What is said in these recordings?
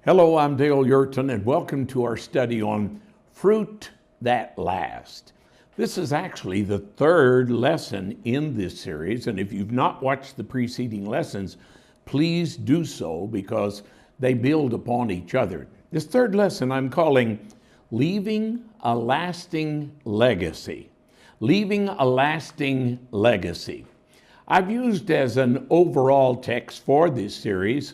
Hello, I'm Dale Yurton, and welcome to our study on fruit that lasts. This is actually the third lesson in this series, and if you've not watched the preceding lessons, please do so because they build upon each other. This third lesson I'm calling Leaving a Lasting Legacy. Leaving a Lasting Legacy. I've used as an overall text for this series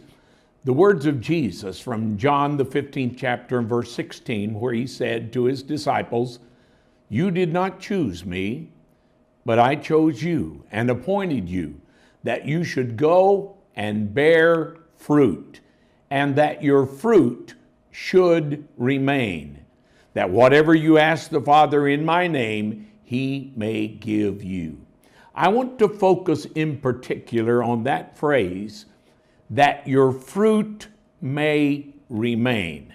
the words of Jesus from John the 15th chapter and verse 16, where he said to his disciples, "You did not choose me, but I chose you and appointed you that you should go and bear fruit, and that your fruit should remain, that whatever you ask the Father in my name, he may give you." I want to focus in particular on that phrase, that your fruit may remain.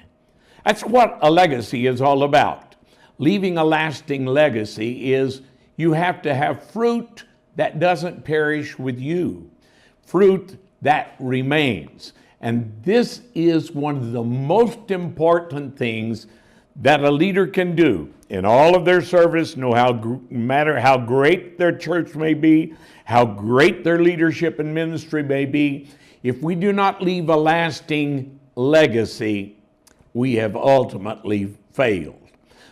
That's what a legacy is all about. Leaving a lasting legacy is you have to have fruit that doesn't perish with you, fruit that remains. And this is one of the most important things that a leader can do in all of their service, no matter how great their church may be, how great their leadership and ministry may be. If we do not leave a lasting legacy, we have ultimately failed.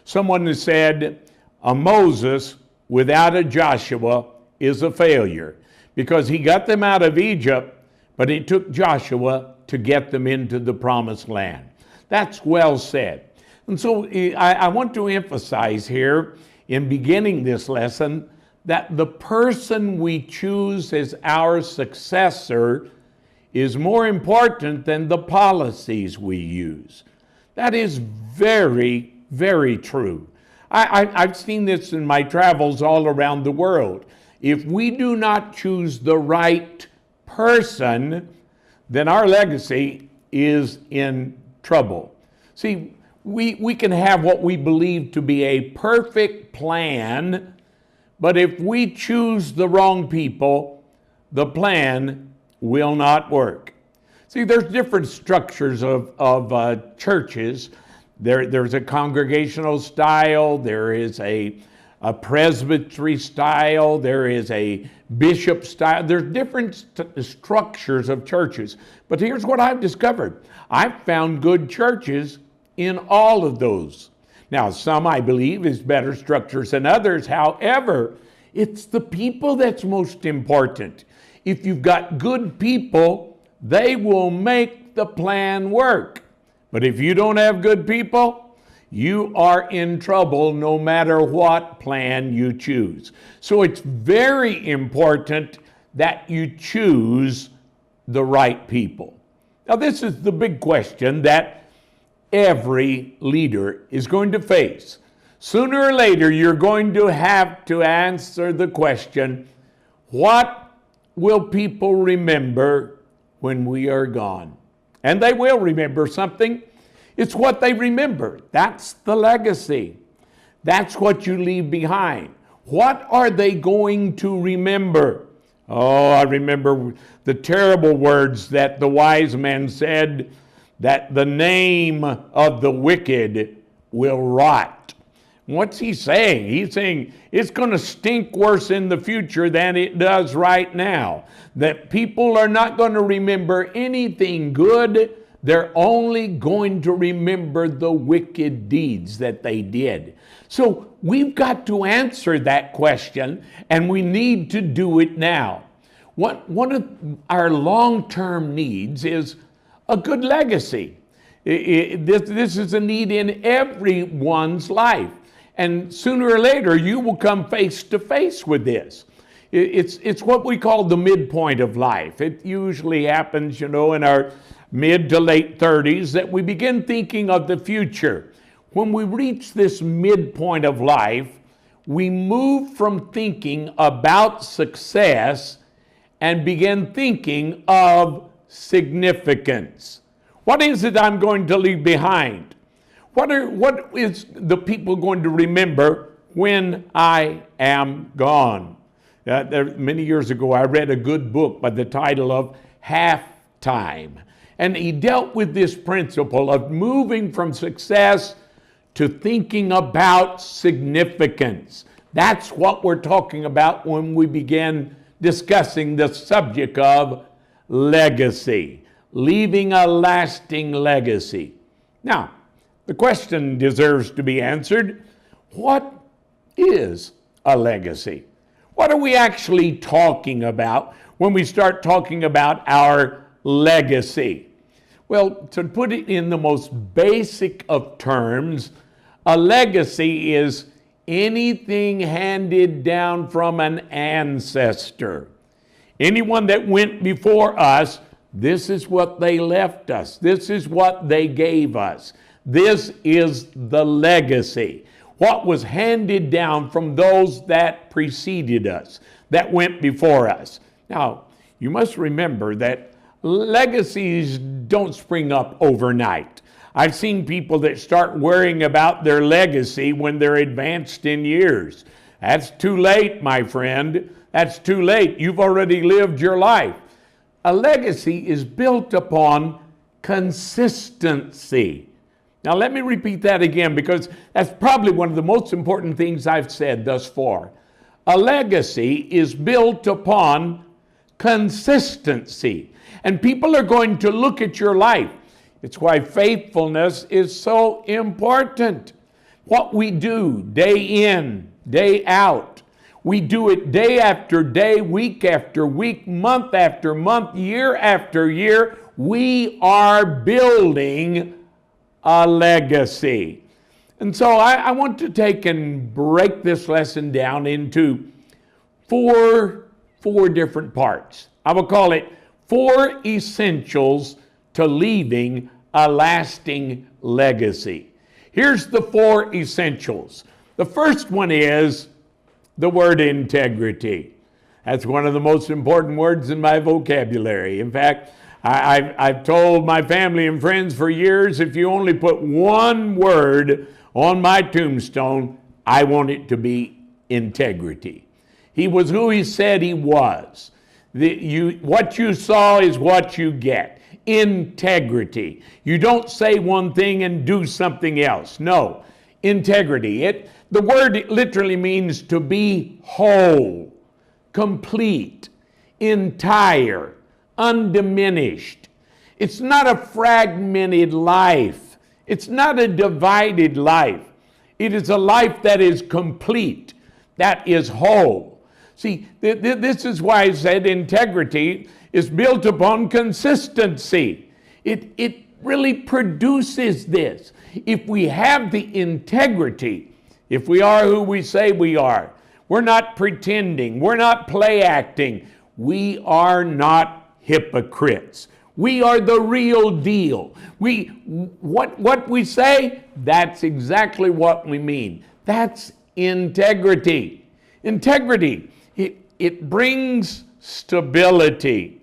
Someone has said, a Moses without a Joshua is a failure because he got them out of Egypt, but it took Joshua to get them into the promised land. That's well said. And so I want to emphasize here in beginning this lesson that the person we choose as our successor is more important than the policies we use. That is very, very true. I've seen this in my travels all around the world. If we do not choose the right person, then our legacy is in trouble. See, we can have what we believe to be a perfect plan, but if we choose the wrong people, the plan will not work. See, there's different structures of churches. There's a congregational style, there is a presbytery style, there is a bishop style. There's different structures of churches. But here's what I've discovered. I've found good churches in all of those. Now, some I believe is better structures than others. However, it's the people that's most important. If you've got good people, they will make the plan work. But if you don't have good people, you are in trouble no matter what plan you choose. So it's very important that you choose the right people. Now, this is the big question that every leader is going to face. Sooner or later, you're going to have to answer the question, what will people remember when we are gone? And they will remember something. It's what they remember. That's the legacy. That's what you leave behind. What are they going to remember? Oh, I remember the terrible words that the wise man said, that the name of the wicked will rot. What's he saying? He's saying it's going to stink worse in the future than it does right now. That people are not going to remember anything good. They're only going to remember the wicked deeds that they did. So we've got to answer that question, and we need to do it now. One of our long-term needs is a good legacy. This is a need in everyone's life. And sooner or later, you will come face to face with this. It's what we call the midpoint of life. It usually happens, in our mid to late 30s that we begin thinking of the future. When we reach this midpoint of life, we move from thinking about success and begin thinking of significance. What is it I'm going to leave behind? What is the people going to remember when I am gone? Many years ago, I read a good book by the title of Halftime. And he dealt with this principle of moving from success to thinking about significance. That's what we're talking about when we begin discussing the subject of legacy, leaving a lasting legacy. Now, the question deserves to be answered. What is a legacy? What are we actually talking about when we start talking about our legacy? Well, to put it in the most basic of terms, a legacy is anything handed down from an ancestor. Anyone that went before us, this is what they left us. This is what they gave us. This is the legacy. What was handed down from those that preceded us, that went before us. Now, you must remember that legacies don't spring up overnight. I've seen people that start worrying about their legacy when they're advanced in years. That's too late, my friend. That's too late. You've already lived your life. A legacy is built upon consistency. Now, let me repeat that again, because that's probably one of the most important things I've said thus far. A legacy is built upon consistency. And people are going to look at your life. It's why faithfulness is so important. What we do day in, day out, we do it day after day, week after week, month after month, year after year. We are building a legacy. And so I want to take and break this lesson down into four different parts. I will call it 4 essentials to leaving a lasting legacy. Here's the 4 essentials. The first one is the word integrity. That's one of the most important words in my vocabulary. In fact, I've told my family and friends for years, if you only put one word on my tombstone, I want it to be integrity. He was who he said he was. What you saw is what you get. Integrity. You don't say one thing and do something else. No, integrity. The word literally means to be whole, complete, entire, undiminished. It's not a fragmented life. It's not a divided life. It is a life that is complete, that is whole. See, this is why I said integrity is built upon consistency. It really produces this. If we have the integrity, if we are who we say we are, we're not pretending, we're not play acting, we are not hypocrites. We are the real deal. What we say, that's exactly what we mean. That's integrity. Integrity, it brings stability.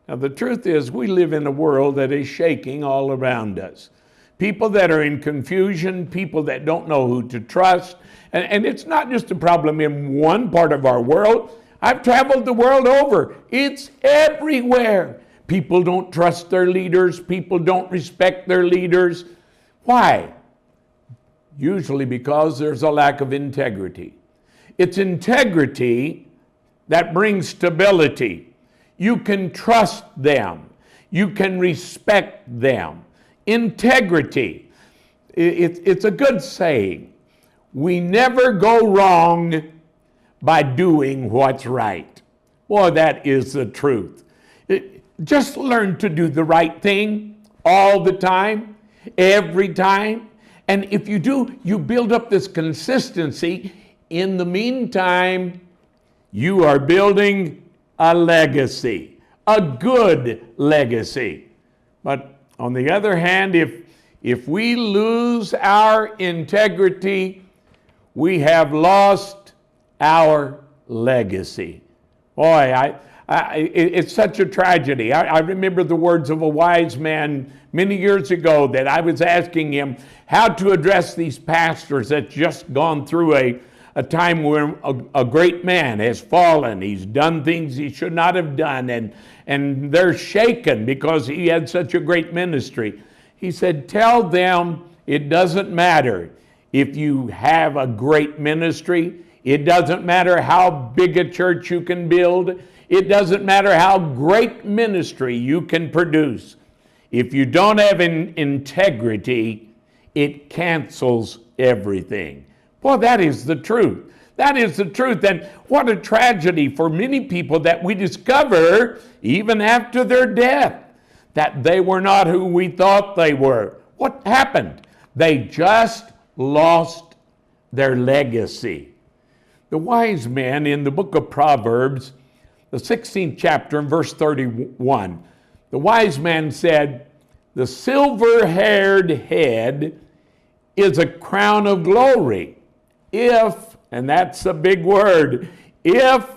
Now, the truth is, we live in a world that is shaking all around us. People that are in confusion, people that don't know who to trust. And it's not just a problem in one part of our world. I've traveled the world over. It's everywhere. People don't trust their leaders. People don't respect their leaders. Why? Usually because there's a lack of integrity. It's integrity that brings stability. You can trust them. You can respect them. Integrity. It's a good saying. We never go wrong by doing what's right. Boy, that is the truth. Just learn to do the right thing all the time, every time. And if you do, you build up this consistency. In the meantime, you are building a legacy, a good legacy. But on the other hand, if we lose our integrity, we have lost our legacy. Boy, it's such a tragedy. I remember the words of a wise man many years ago that I was asking him how to address these pastors that's just gone through a time where a great man has fallen. He's done things he should not have done, and they're shaken because he had such a great ministry. He said, tell them it doesn't matter if you have a great ministry. It doesn't matter how big a church you can build. It doesn't matter how great ministry you can produce. If you don't have integrity, it cancels everything. Well, that is the truth. That is the truth. And what a tragedy for many people that we discover, even after their death, that they were not who we thought they were. What happened? They just lost their legacy. The wise men in the book of Proverbs, the 16th chapter and verse 31, the wise man said, the silver-haired head is a crown of glory if, and that's a big word, if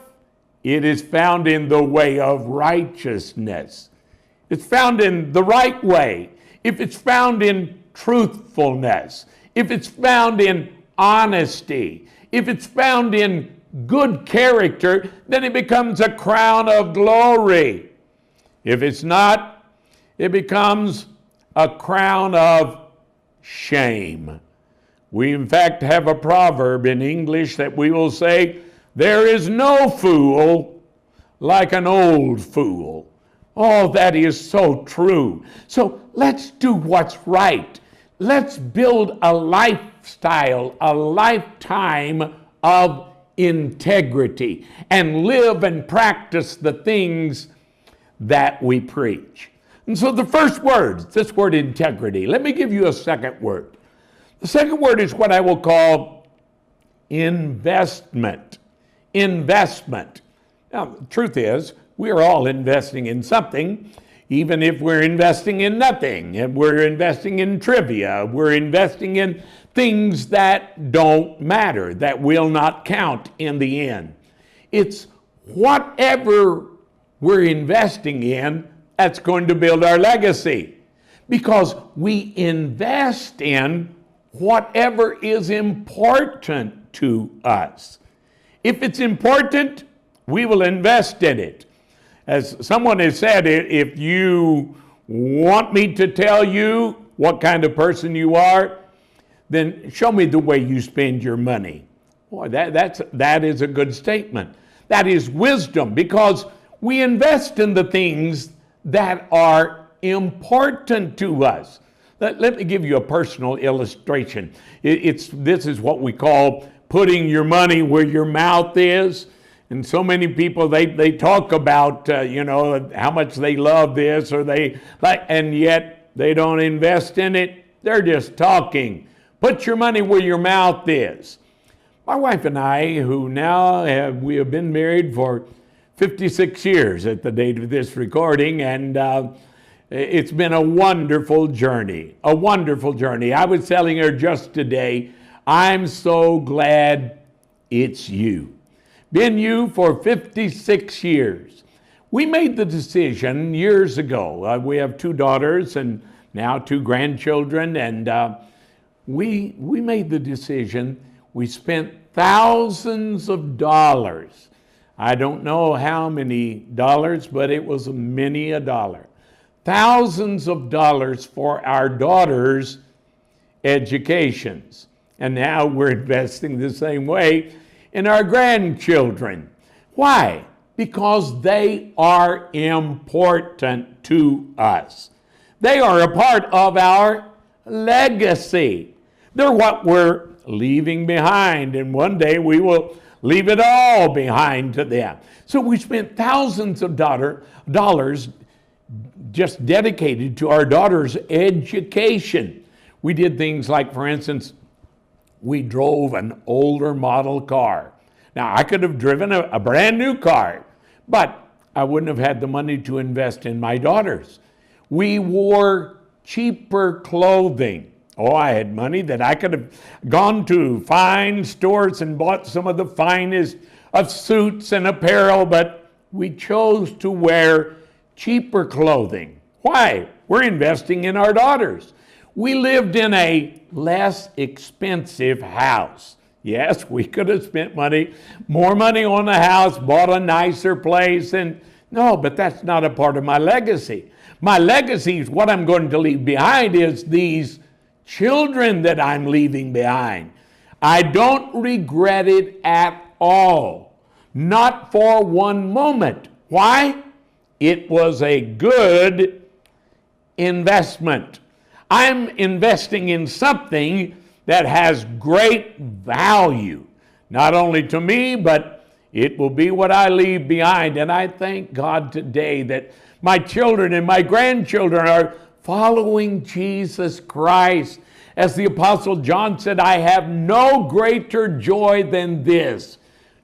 it is found in the way of righteousness. It's found in the right way. If it's found in truthfulness, if it's found in honesty, if it's found in good character, then it becomes a crown of glory. If it's not, it becomes a crown of shame. We, in fact, have a proverb in English that we will say, there is no fool like an old fool. Oh, that is so true. So let's do what's right. Let's build a lifestyle, a lifetime of integrity, and live and practice the things that we preach. And so the first word, this word integrity. Let me give you a second word. The second word is what I will call investment. Investment. Now, the truth is, we are all investing in something, even if we're investing in nothing. And we're investing in trivia. We're investing in things that don't matter, that will not count in the end. It's whatever we're investing in that's going to build our legacy, because we invest in whatever is important to us. If it's important, we will invest in it. As someone has said, if you want me to tell you what kind of person you are, then show me the way you spend your money. Boy, that is a good statement. That is wisdom, because we invest in the things that are important to us. Let me give you a personal illustration. This is what we call putting your money where your mouth is. And so many people, they talk about, how much they love this, or and yet they don't invest in it. They're just talking. Put your money where your mouth is. My wife and I, who now we have been married for 56 years at the date of this recording, and it's been a wonderful journey, a wonderful journey. I was telling her just today, I'm so glad it's you. Been you for 56 years. We made the decision years ago. We have 2 daughters and now 2 grandchildren, and we made the decision. We spent thousands of dollars. I don't know how many dollars, but it was many a dollar. Thousands of dollars for our daughters' educations. And now we're investing the same way in our grandchildren. Why? Because they are important to us. They are a part of our legacy. They're what we're leaving behind, and one day we will leave it all behind to them. So we spent thousands of dollars just dedicated to our daughter's education. We did things like, for instance, we drove an older model car. Now, I could have driven a brand new car, but I wouldn't have had the money to invest in my daughters. We wore cheaper clothing. Oh, I had money that I could have gone to fine stores and bought some of the finest of suits and apparel, but we chose to wear cheaper clothing. Why? We're investing in our daughters. We lived in a less expensive house. Yes, we could have spent more money on a house, bought a nicer place, and no, but that's not a part of my legacy. My legacy is what I'm going to leave behind is these children that I'm leaving behind. I don't regret it at all. Not for one moment. Why? It was a good investment. I'm investing in something that has great value, not only to me, but it will be what I leave behind. And I thank God today that my children and my grandchildren are following Jesus Christ. As the Apostle John said, I have no greater joy than this,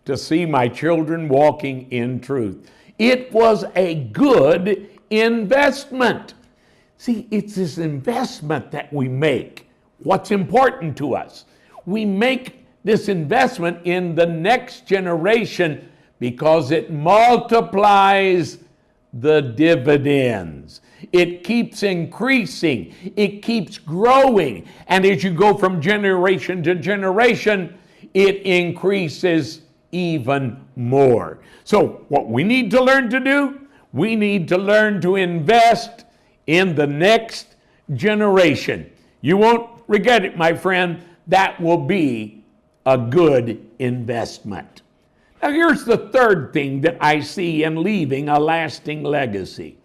to see my children walking in truth. It was a good investment. See, it's this investment that we make. What's important to us? We make this investment in the next generation because it multiplies the dividends. It keeps increasing. It keeps growing. And as you go from generation to generation, it increases even more. So what we need to learn to do, we need to learn to invest in the next generation. You won't regret it, my friend. That will be a good investment. Now here's the third thing that I see in leaving a lasting legacy.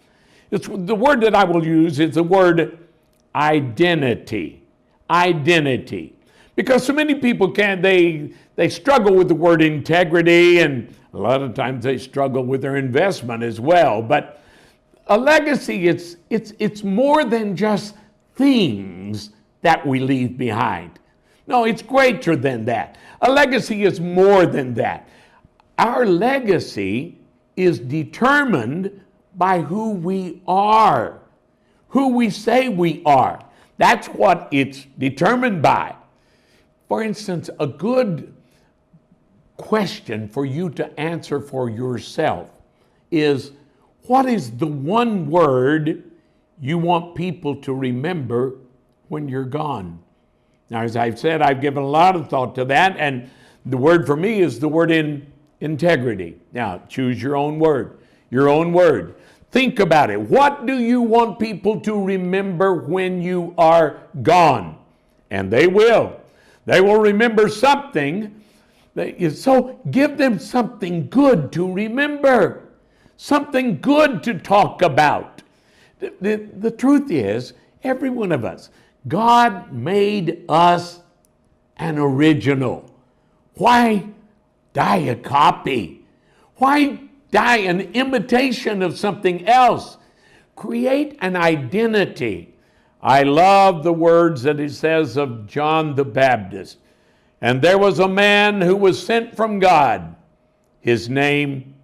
It's the word that I will use is the word identity. Identity. Because so many people they struggle with the word integrity, and a lot of times they struggle with their investment as well. But a legacy, it's more than just things that we leave behind. No, it's greater than that. A legacy is more than that. Our legacy is determined by who we are, who we say we are. That's what it's determined by. For instance, a good question for you to answer for yourself is, what is the one word you want people to remember when you're gone? Now, as I've said, I've given a lot of thought to that, and the word for me is the word integrity. Now, choose your own word, your own word. Think about it. What do you want people to remember when you are gone? And they will. They will remember something. So give them something good to remember, something good to talk about. The truth is, every one of us, God made us an original. Why dye a copy? Why dye an imitation of something else? Create an identity. I love the words that it says of John the Baptist. And there was a man who was sent from God. His name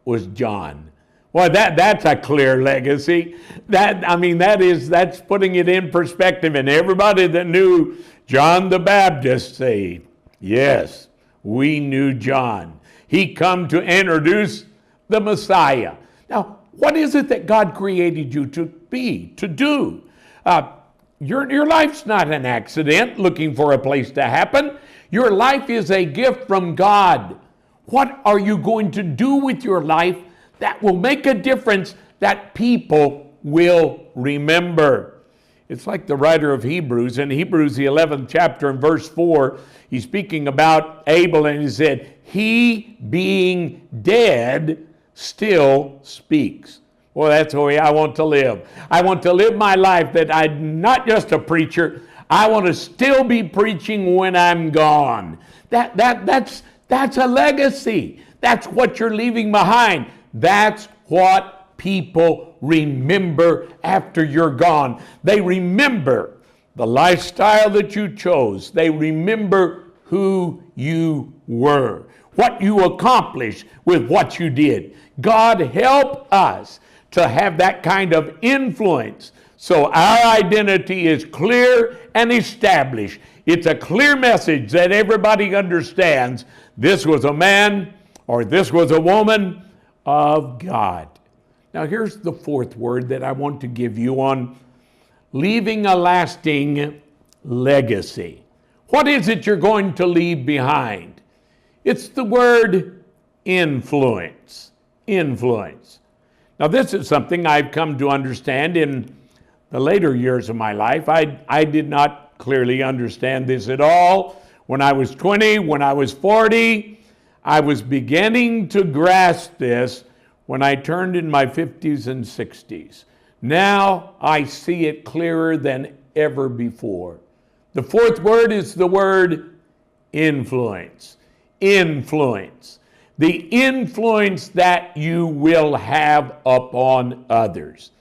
was John. Well, that's a clear legacy. That's putting it in perspective. And everybody that knew John the Baptist say, yes, we knew John. He come to introduce the Messiah. Now, what is it that God created you to be, to do? Your life's not an accident looking for a place to happen. Your life is a gift from God. What are you going to do with your life that will make a difference that people will remember? It's like the writer of Hebrews. In Hebrews, the 11th chapter and verse 4, he's speaking about Abel, and he said, he being dead still speaks. Well, that's the way I want to live. I want to live my life that I'm not just a preacher. I want to still be preaching when I'm gone. That's a legacy. That's what you're leaving behind. That's what people remember after you're gone. They remember the lifestyle that you chose. They remember who you were, what you accomplished with what you did. God help us to have that kind of influence so our identity is clear and established. It's a clear message that everybody understands this was a man or this was a woman of God. Now here's the fourth word that I want to give you on leaving a lasting legacy. What is it you're going to leave behind? It's the word influence. Influence. Now, this is something I've come to understand in the later years of my life. I did not clearly understand this at all. When I was 20, when I was 40, I was beginning to grasp this when I turned in my 50s and 60s. Now I see it clearer than ever before. The fourth word is the word influence. Influence. The influence that you will have upon others.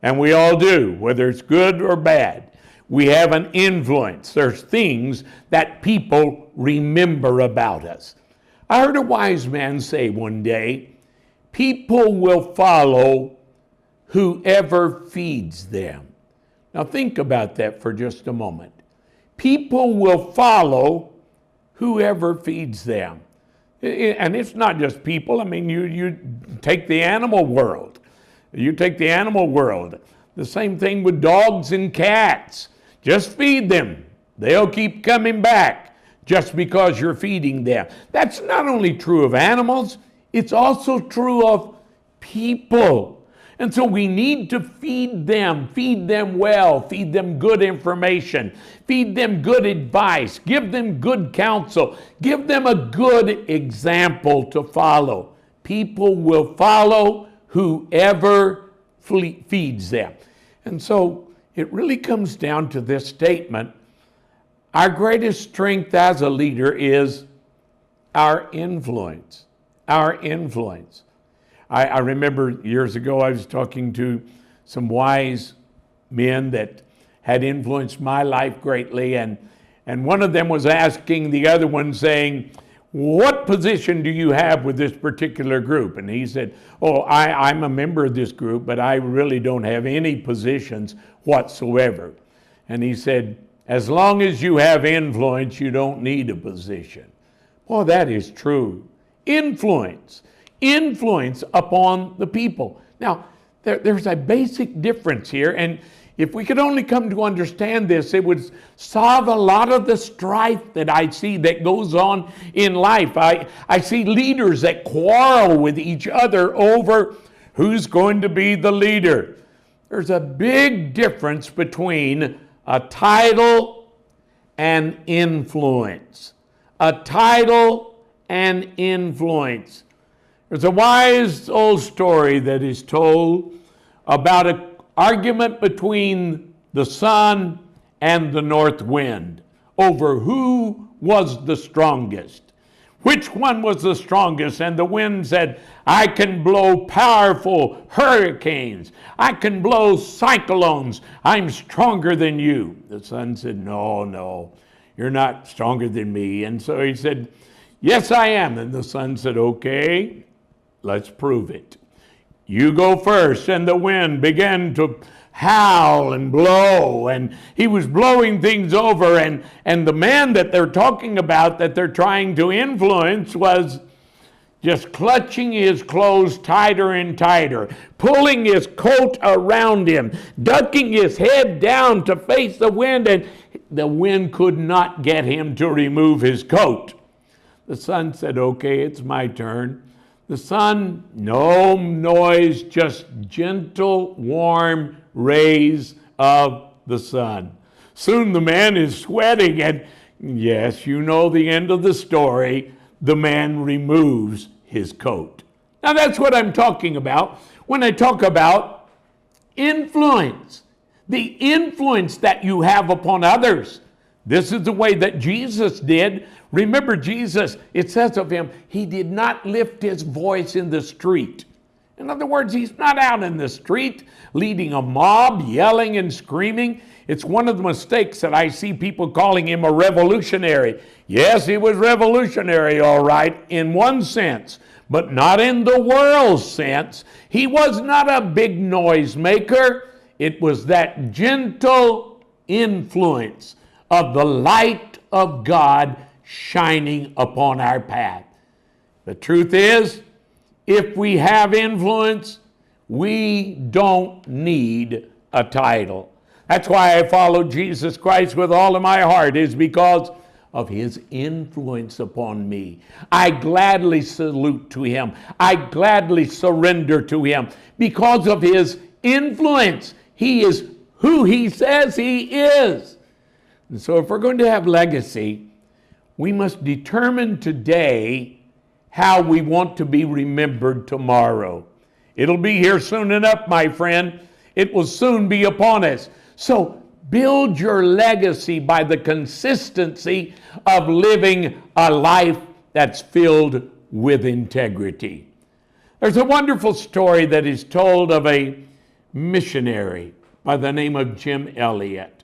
And we all do, whether it's good or bad. We have an influence. There's things that people remember about us. I heard a wise man say one day, people will follow whoever feeds them. Now think about that for just a moment. People will follow whoever feeds them. And it's not just people. I mean, you take the animal world. You take the animal world. The same thing with dogs and cats. Just feed them. They'll keep coming back just because you're feeding them. That's not only true of animals, it's also true of people. And so we need to feed them well, feed them good information, feed them good advice, give them good counsel, give them a good example to follow. People will follow whoever feeds them. And so it really comes down to this statement. Our greatest strength as a leader is our influence. Our influence. I remember years ago I was talking to some wise men that had influenced my life greatly, and one of them was asking the other one, saying, what position do you have with this particular group? And he said, I'm a member of this group, but I really don't have any positions whatsoever. And he said, as long as you have influence, you don't need a position. Boy, that is true. Influence upon the people. Now, there's a basic difference here, and if we could only come to understand this, it would solve a lot of the strife that I see that goes on in life. I see leaders that quarrel with each other over who's going to be the leader. There's a big difference between a title and influence. A title and influence. There's a wise old story that is told about an argument between the sun and the north wind over who was the strongest. Which one was the strongest? And the wind said, I can blow powerful hurricanes. I can blow cyclones. I'm stronger than you. The sun said, no, you're not stronger than me. And so he said, yes, I am. And the sun said, okay, let's prove it. You go first. And the wind began to howl and blow, and he was blowing things over, and the man that they're talking about, that they're trying to influence, was just clutching his clothes tighter and tighter, pulling his coat around him, ducking his head down to face the wind, and the wind could not get him to remove his coat. The sun said, okay, it's my turn. The sun, no noise, just gentle, warm rays of the sun. Soon the man is sweating, and yes, you know the end of the story. The man removes his coat. Now that's what I'm talking about when I talk about influence. The influence that you have upon others. This is the way that Jesus did. Remember Jesus, it says of him, he did not lift his voice in the street. In other words, he's not out in the street leading a mob, yelling and screaming. It's one of the mistakes that I see people calling him a revolutionary. Yes, he was revolutionary, all right, in one sense, but not in the world's sense. He was not a big noise maker. It was that gentle influence of the light of God shining upon our path. The truth is, if we have influence, we don't need a title. That's why I follow Jesus Christ with all of my heart, is because of his influence upon me. I gladly salute to him. I gladly surrender to him because of his influence. He is who he says he is. And so if we're going to have legacy, we must determine today how we want to be remembered tomorrow. It'll be here soon enough, my friend. It will soon be upon us. So build your legacy by the consistency of living a life that's filled with integrity. There's a wonderful story that is told of a missionary by the name of Jim Elliot,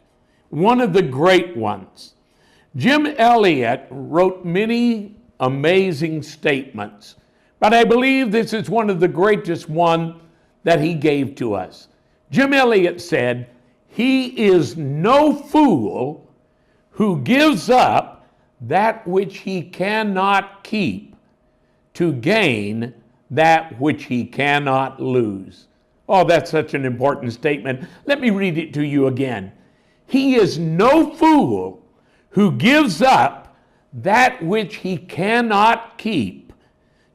one of the great ones. Jim Elliot wrote many amazing statements, but I believe this is one of the greatest one that he gave to us. Jim Elliot said, "He is no fool who gives up that which he cannot keep to gain that which he cannot lose." Oh, that's such an important statement. Let me read it to you again. He is no fool who gives up that which he cannot keep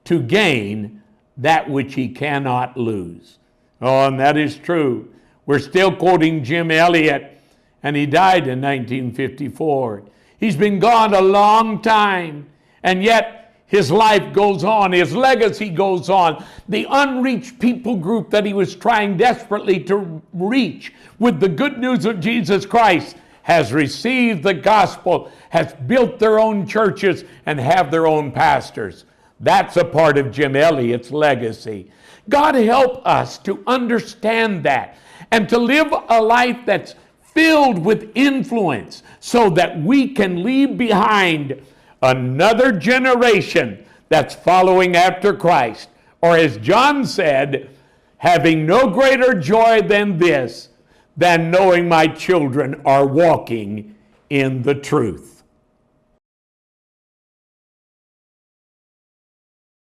to gain that which he cannot lose. Oh, and that is true. We're still quoting Jim Elliot, and he died in 1954. He's been gone a long time, and yet his life goes on. His legacy goes on. The unreached people group that he was trying desperately to reach with the good news of Jesus Christ has received the gospel, has built their own churches, and have their own pastors. That's a part of Jim Elliot's legacy. God help us to understand that and to live a life that's filled with influence so that we can leave behind another generation that's following after Christ. Or as John said, having no greater joy than this, than knowing my children are walking in the truth.